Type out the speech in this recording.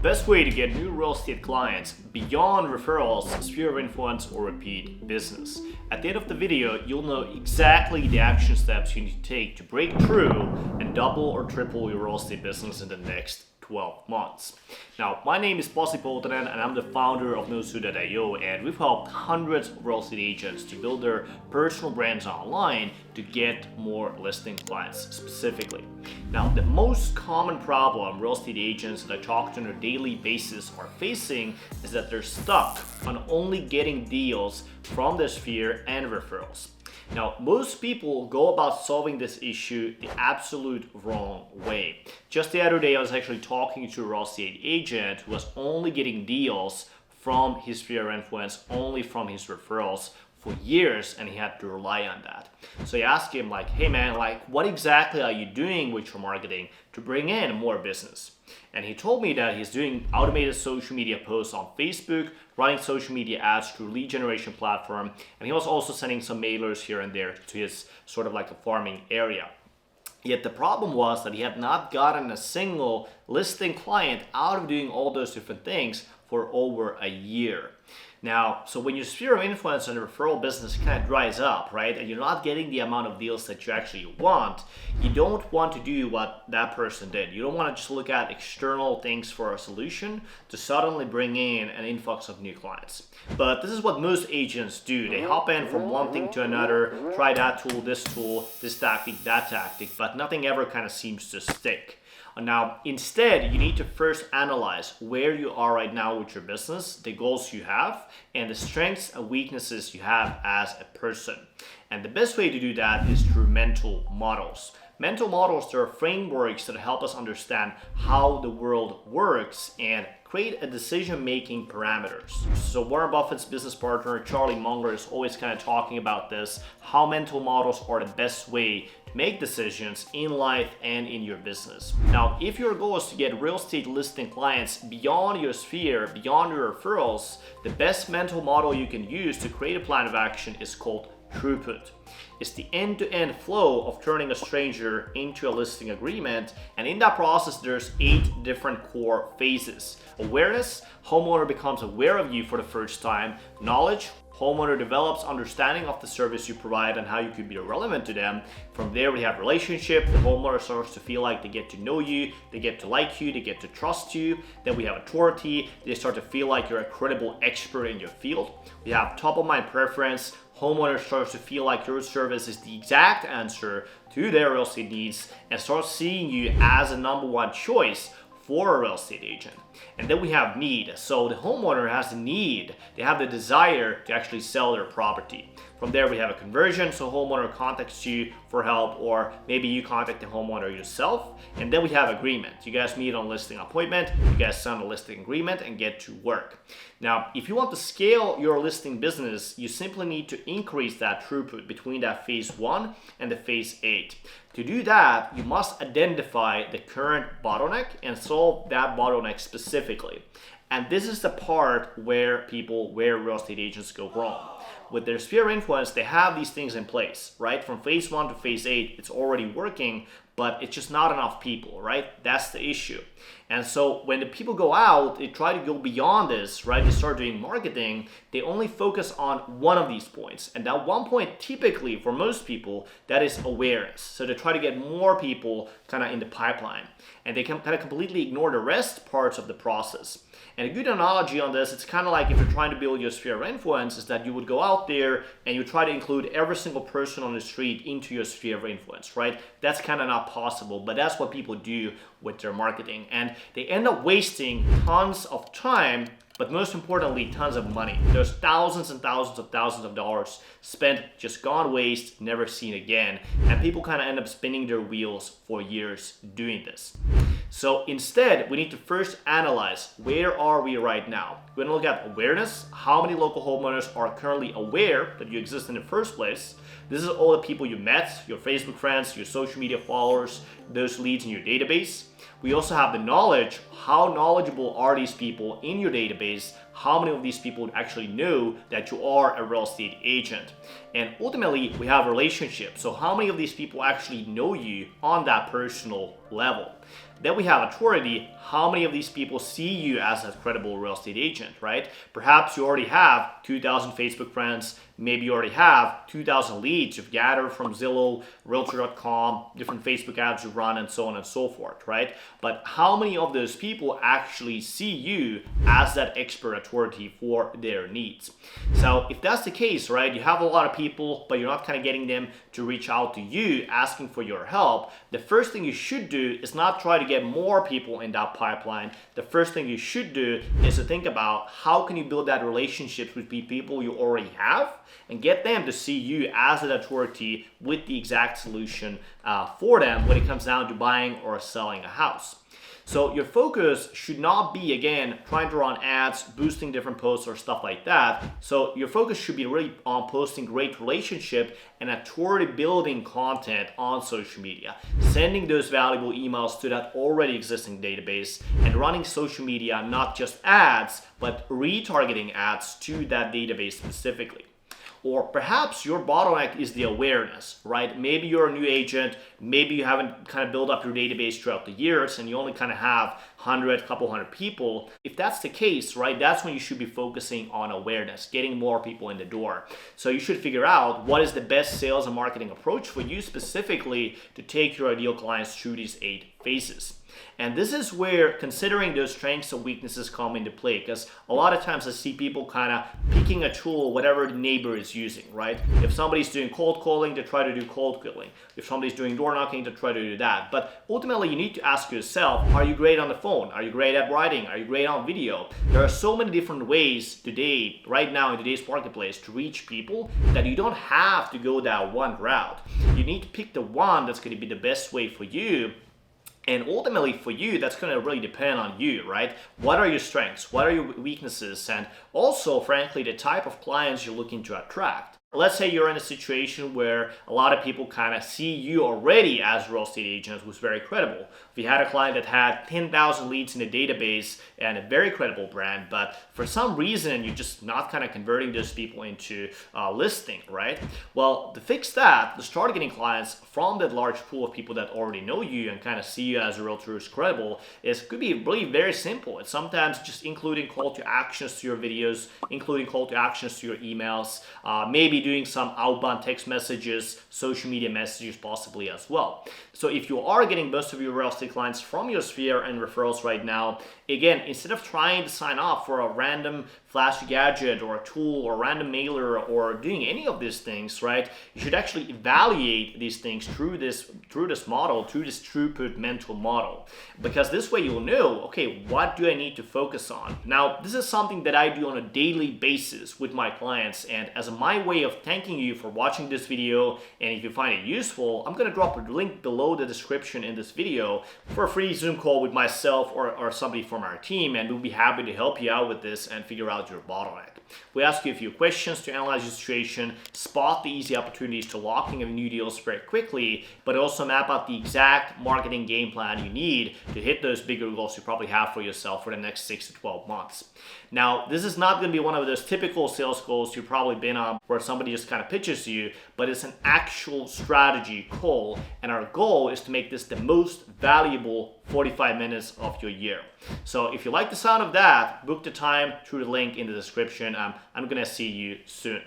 best way to get new real estate clients beyond referrals, sphere of influence, or repeat business. At the end of the video, you'll know exactly the action steps you need to take to break through and double or triple your real estate business in the next 12 months. Now, my name is bottleneck and I'm the founder of nosu.io, and we've helped hundreds of real estate agents to build their personal brands online to get more listing clients specifically. Now, the most common problem real estate agents that I talk to on a daily basis are facing is that they're stuck on only getting deals from their sphere and referrals. Now, most people go about solving this issue the absolute wrong way. Just the other day, I was actually talking to a real estate agent who was only getting deals from his sphere of influence, only from his referrals for years, and he had to rely on that. So I asked him, hey man, what exactly are you doing with your marketing to bring in more business? And he told me that he's doing automated social media posts on Facebook, running social media ads through lead generation platform, and he was also sending some mailers here and there to his sort of like a farming area. Yet the problem was that he had not gotten a single listing client out of doing all those different things for over a year. Now, so when your sphere of influence and referral business kind of dries up, right, and you're not getting the amount of deals that you actually want, you don't want to do what that person did. You don't want to just look at external things for a solution to suddenly bring in an influx of new clients. But this is what most agents do. They hop in from one thing to another, try that tool, this tactic, that tactic, but nothing ever kind of seems to stick. Now, instead, you need to first analyze where you are right now with your business, the goals you have, and the strengths and weaknesses you have as a person. And the best way to do that is through mental models. Mental models, they are frameworks that help us understand how the world works and create a decision-making parameters. So Warren Buffett's business partner, Charlie Munger, is always kind of talking about this, how mental models are the best way to make decisions in life and in your business. Now, if your goal is to get real estate listing clients beyond your sphere, beyond your referrals, the best mental model you can use to create a plan of action is called throughput. It's the end-to-end flow of turning a stranger into a listing agreement, and in that process there's 8 different core phases. Awareness, homeowner becomes aware of you for the first time. Knowledge, homeowner develops understanding of the service you provide and how you could be relevant to them. From there we have relationship. The homeowner starts to feel like they get to know you, they get to like you, they get to trust you. Then we have authority. They start to feel like you're a credible expert in your field. We have top of mind preference. Homeowner starts to feel like your service is the exact answer to their real estate needs and starts seeing you as a number one choice for a real estate agent. And then we have need. So the homeowner has the need, they have the desire to actually sell their property. From there we have a conversion, so homeowner contacts you for help, or maybe you contact the homeowner yourself. And then we have agreement. You guys meet on listing appointment, you guys sign a listing agreement and get to work. Now, if you want to scale your listing business, you simply need to increase that throughput between that phase 1 and the phase 8. To do that, you must identify the current bottleneck and solve that bottleneck specifically. And this is the part where real estate agents go wrong. With their sphere of influence, they have these things in place, right? From phase 1 to phase 8, it's already working, but it's just not enough people, right? That's the issue. And so when the people go out, they try to go beyond this, right? They start doing marketing, they only focus on one of these points. And that one point, typically for most people, that is awareness. So they try to get more people kind of in the pipeline. And they can kind of completely ignore the rest parts of the process. And a good analogy on this, it's kind of like if you're trying to build your sphere of influence, is that you would go out there and you try to include every single person on the street into your sphere of influence, right? That's kind of not possible, but that's what people do with their marketing. And they end up wasting tons of time, but most importantly, tons of money. There's thousands and thousands of dollars spent, just gone waste, never seen again. And people kind of end up spinning their wheels for years doing this. So instead, we need to first analyze where are we right now. We're gonna look at awareness, how many local homeowners are currently aware that you exist in the first place. This is all the people you met, your Facebook friends, your social media followers, those leads in your database. We also have the knowledge. How knowledgeable are these people in your database? How many of these people actually know that you are a real estate agent? And ultimately, we have relationships. So how many of these people actually know you on that personal level. Then we have authority. How many of these people see you as a credible real estate agent, right? Perhaps you already have 2,000 Facebook friends. Maybe you already have 2,000 leads you've gathered from Zillow, Realtor.com, different Facebook ads you run, and so on and so forth, right? But how many of those people actually see you as that expert authority for their needs? So if that's the case, right, you have a lot of people, but you're not kind of getting them to reach out to you asking for your help, the first thing you should do is not try to get more people in that pipeline. The first thing you should do is to think about how can you build that relationship with people you already have and get them to see you as an authority with the exact solution for them when it comes down to buying or selling a house. So your focus should not be, again, trying to run ads, boosting different posts or stuff like that. So your focus should be really on posting great relationship and authority building content on social media, sending those valuable emails to that already existing database and running social media, not just ads, but retargeting ads to that database specifically. Or perhaps your bottleneck is the awareness, right? Maybe you're a new agent, maybe you haven't kind of built up your database throughout the years and you only kind of have 100, couple hundred people. If that's the case, right, that's when you should be focusing on awareness, getting more people in the door. So you should figure out what is the best sales and marketing approach for you specifically to take your ideal clients through these 8 phases. And this is where considering those strengths and weaknesses come into play, because a lot of times I see people kind of picking a tool, whatever the neighbor is using, right? If somebody's doing cold calling, they try to do cold calling. If somebody's doing door knocking, they try to do that. But ultimately, you need to ask yourself, are you great on the phone? Are you great at writing? Are you great on video? There are so many different ways today, right now in today's marketplace, to reach people that you don't have to go that one route. You need to pick the one that's going to be the best way for you. And ultimately for you, that's going to really depend on you, right? What are your strengths? What are your weaknesses? And also, frankly, the type of clients you're looking to attract. Let's say you're in a situation where a lot of people kind of see you already as a real estate agent who's very credible. If you had a client that had 10,000 leads in the database and a very credible brand, but for some reason you're just not kind of converting those people into listing, right? Well, to fix that, to start getting clients from that large pool of people that already know you and kind of see you as a realtor who's credible, could be really very simple. It's sometimes just including call to actions to your videos, including call to actions to your emails, maybe doing some outbound text messages, social media messages possibly as well. So if you are getting most of your real estate clients from your sphere and referrals right now, again, instead of trying to sign up for a random flashy gadget or a tool or a random mailer or doing any of these things, right, you should actually evaluate these things through this model, through this throughput mental model, because this way you'll know, okay, what do I need to focus on? Now, this is something that I do on a daily basis with my clients, and as my way of thanking you for watching this video, and if you find it useful, I'm going to drop a link below the description in this video for a free Zoom call with myself or somebody from our team, and we'll be happy to help you out with this and figure out your bottleneck. We ask you a few questions to analyze your situation, spot the easy opportunities to lock in new deals very quickly, but also map out the exact marketing game plan you need to hit those bigger goals you probably have for yourself for the next 6 to 12 months. Now, this is not going to be one of those typical sales goals you've probably been on where somebody just kind of pitches you, but it's an actual strategy call, and our goal is to make this the most valuable 45 minutes of your year. So if you like the sound of that, book the time through the link in the description. I'm going to see you soon.